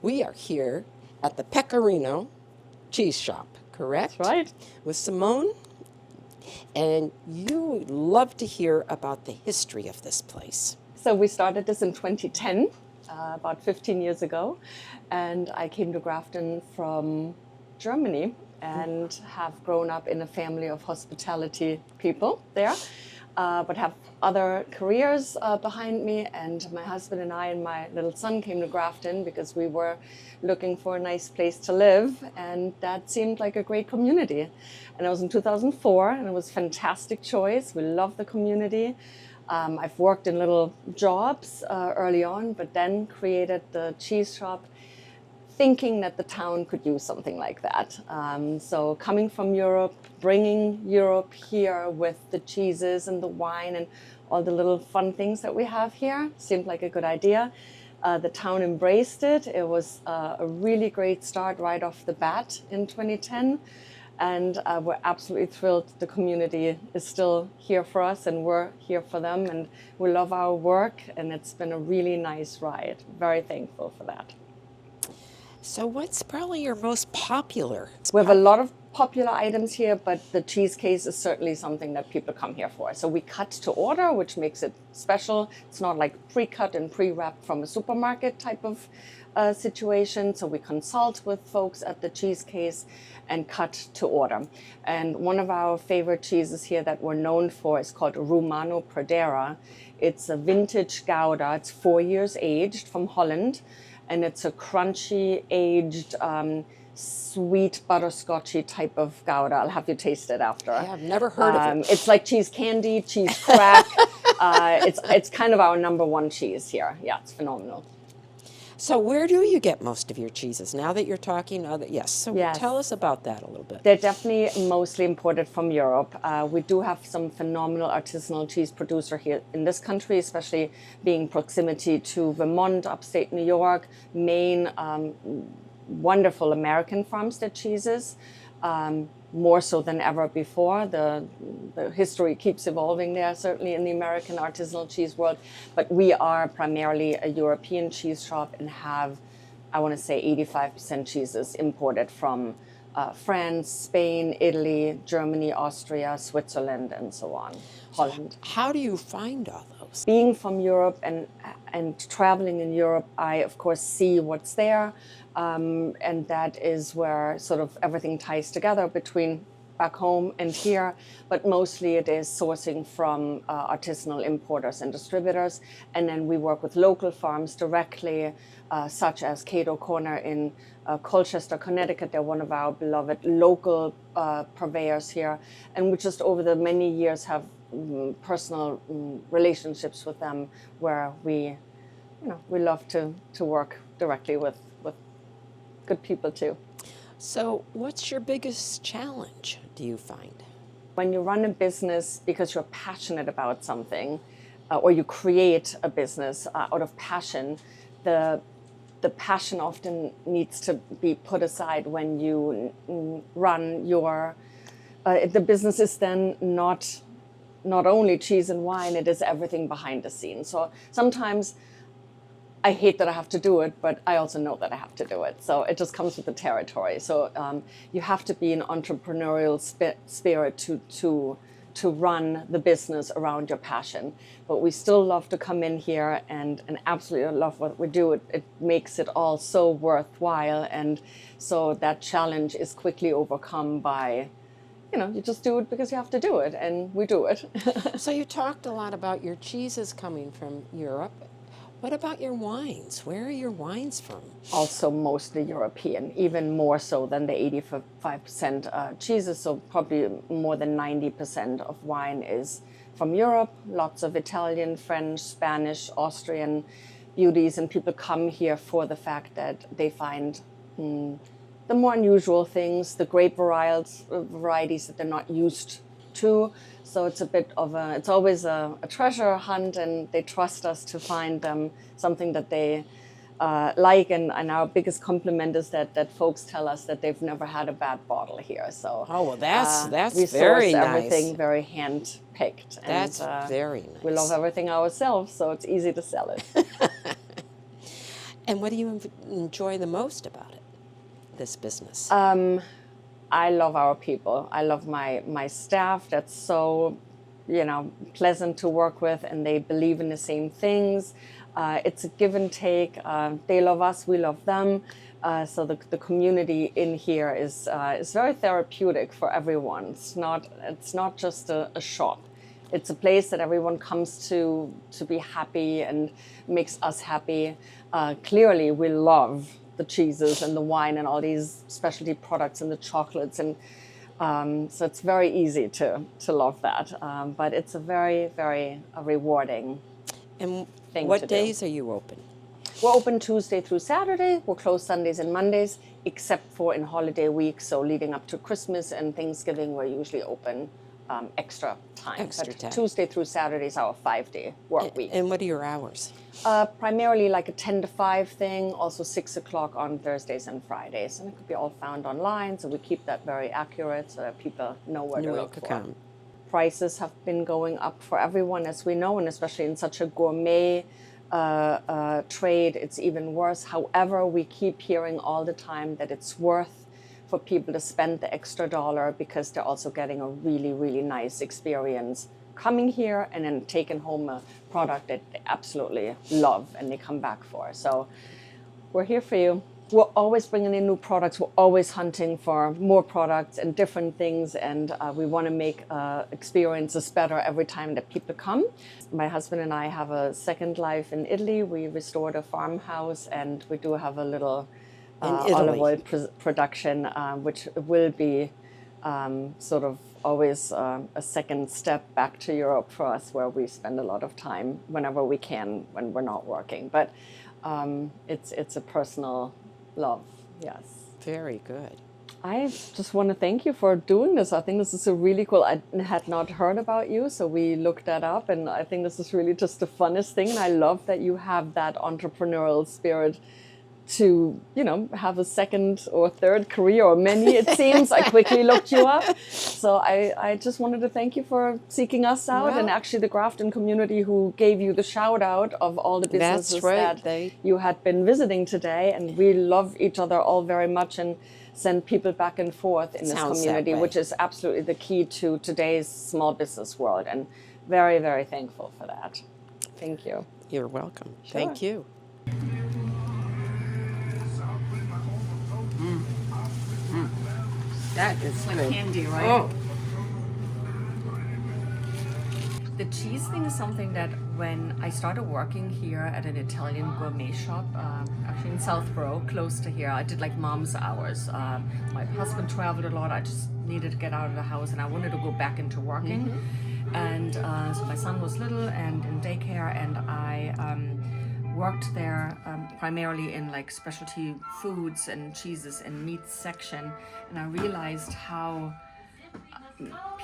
We are here at the Pecorino Cheese Shop, correct? That's right. With Simone. And you love to hear about the history of this place. So we started this in 2010, about 15 years ago. And I came to Grafton from Germany and have grown up in a family of hospitality people there, but have other careers behind me. And my husband and I and my little son came to Grafton because we were looking for a nice place to live, and that seemed like a great community. And it was in 2004, and it was a fantastic choice. We love the community. I've worked in little jobs early on, but then created the cheese shop thinking that the town could use something like that. So coming from Europe, bringing Europe here with the cheeses and the wine and all the little fun things that we have here seemed like a good idea. The town embraced it. It was a really great start right off the bat in 2010. And we're absolutely thrilled the community is still here for us and we're here for them. And we love our work, and it's been a really nice ride. Very thankful for that. So what's probably your most popular? We have a lot of popular items here, but the cheese case is certainly something that people come here for. So we cut to order, which makes it special. It's not like pre-cut and pre-wrapped from a supermarket type of situation. So we consult with folks at the cheese case and cut to order. And one of our favorite cheeses here that we're known for is called Romano Pradera. It's a vintage Gouda. It's 4 years aged from Holland. And it's a crunchy, aged, sweet butterscotchy type of Gouda. I'll have you taste it after. Yeah, I've never heard of it. It's like cheese candy, cheese crack. It's kind of our #1 cheese here. Yeah, it's phenomenal. So where do you get most of your cheeses? Now that you're talking, yes. So Yes. tell us about that a little bit. They're definitely mostly imported from Europe. We do have some phenomenal artisanal cheese producer here in this country, especially being proximity to Vermont, upstate New York, Maine, wonderful American farmstead cheeses, more so than ever before. The history keeps evolving there, certainly in the American artisanal cheese world. But we are primarily a European cheese shop and have, I want to say, 85% cheeses imported from France, Spain, Italy, Germany, Austria, Switzerland, and so on, Holland. How do you find all those? Being from Europe and traveling in Europe, I, of course, see what's there. And that is where sort of everything ties together between back home and here. But mostly it is sourcing from artisanal importers and distributors. And then we work with local farms directly, such as Cato Corner in Colchester, Connecticut. They're one of our beloved local purveyors here. And we just over the many years have personal relationships with them where we love to work directly with good people too. So what's your biggest challenge, do you find? When you run a business because you're passionate about something, or you create a business out of passion, the passion often needs to be put aside when you run your, the business is then not only cheese and wine, it is everything behind the scenes. So sometimes I hate that I have to do it, but I also know that I have to do it. So it just comes with the territory. So you have to be an entrepreneurial spirit to run the business around your passion. But we still love to come in here and absolutely love what we do. It makes it all so worthwhile. And so that challenge is quickly overcome by, you just do it because you have to do it, and we do it. So you talked a lot about your cheeses coming from Europe. What about your wines? Where are your wines from? Also mostly European, even more so than the 85% cheeses. So probably more than 90% of wine is from Europe. Lots of Italian, French, Spanish, Austrian beauties. And people come here for the fact that they find the more unusual things, the grape varieties that they're not used to. So it's a bit of it's always a treasure hunt, and they trust us to find them something that they like. And our biggest compliment is that folks tell us that they've never had a bad bottle here. So oh, well, that's we very source nice. Everything very hand picked. That's very nice. We love everything ourselves, so it's easy to sell it. And what do you enjoy the most about it, this business? I love our people. I love my staff. That's so, pleasant to work with, and they believe in the same things. It's a give and take. They love us, we love them. So the community in here is very therapeutic for everyone. It's not just a shop. It's a place that everyone comes to be happy and makes us happy. Clearly, we love the cheeses and the wine and all these specialty products and the chocolates, and so it's very easy to love that. But it's a very, very rewarding And thing what to do. days are you open? We're open Tuesday through Saturday. We're closed Sundays and Mondays, except for in holiday weeks. So leading up to Christmas and Thanksgiving, we're usually open extra time. Extra But time. Tuesday through Saturday is our 5-day work week. And what are your hours? Primarily like a 10 to 5 thing, also 6 o'clock on Thursdays and Fridays. And it could be all found online, so we keep that very accurate so that people know where to look for. Come. Prices have been going up for everyone, as we know, and especially in such a gourmet trade, it's even worse. However, we keep hearing all the time that it's worth for people to spend the extra dollar because they're also getting a really, really nice experience coming here and then taking home a product that they absolutely love and they come back for. So we're here for you. We're always bringing in new products. We're always hunting for more products and different things, and we want to make experiences better every time that people come. My husband and I have a second life in Italy. We restored a farmhouse, and we do have a little olive oil production, which will be sort of always a second step back to Europe for us, where we spend a lot of time whenever we can when we're not working. But it's a personal love, yes. Very good. I just want to thank you for doing this. I think this is a really cool. I had not heard about you, so we looked that up, and I think this is really just the funnest thing. And I love that you have that entrepreneurial spirit to, have a second or third career, or many, it seems. I quickly looked you up. So I just wanted to thank you for seeking us out, and actually the Grafton community who gave you the shout out of all the businesses that you had been visiting today. And we love each other all very much and send people back and forth in this community, which is absolutely the key to today's small business world. And very, very thankful for that. Thank you. You're welcome. Sure. Thank you. That is like good. candy, right? Oh. The cheese thing is something that when I started working here at an Italian gourmet shop, actually in Southborough, close to here, I did like mom's hours. My husband traveled a lot. I just needed to get out of the house, and I wanted to go back into working. Mm-hmm. And so my son was little and in daycare, and I worked there primarily in like specialty foods and cheeses and meats section, and I realized how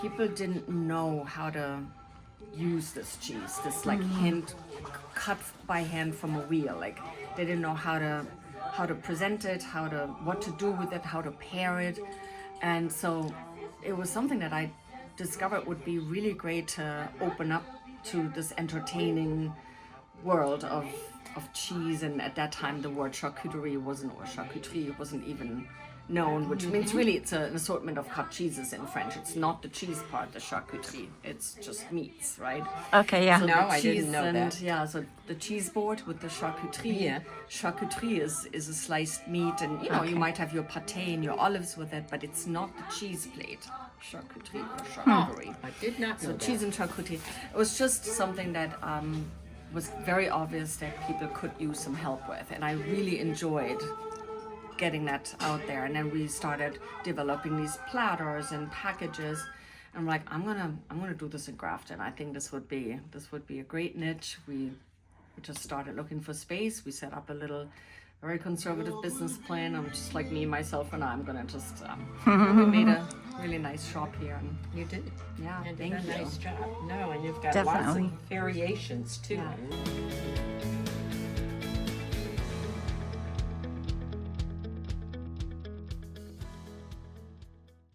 people didn't know how to use this cheese, this like hand cut by hand from a wheel. Like they didn't know how to present it, what to do with it, how to pair it, and so it was something that I discovered would be really great to open up to this entertaining world of cheese. And at that time the word charcuterie wasn't even known, which means really it's an assortment of cut cheeses in French. It's not the cheese part, the charcuterie, it's just meats, right? Okay, yeah. So No, the I didn't cheese know and, that. Yeah, so the cheese board with the charcuterie. Yeah. Charcuterie is a sliced meat, and you might have your pâté and your olives with it, but it's not the cheese plate. Charcuterie or charcuterie. I did not know So cheese and charcuterie. It was just something that was very obvious that people could use some help with, and I really enjoyed getting that out there. And then we started developing these platters and packages. I'm like, I'm gonna do this in Grafton. I think this would be a great niche. We just started looking for space. We set up a little, very conservative business plan. I'm just like me, myself, and I'm gonna just. We made a really nice shop here. And You did. yeah, You did thank a you. nice job. No, and you've got lots Definitely. of variations too. Yeah.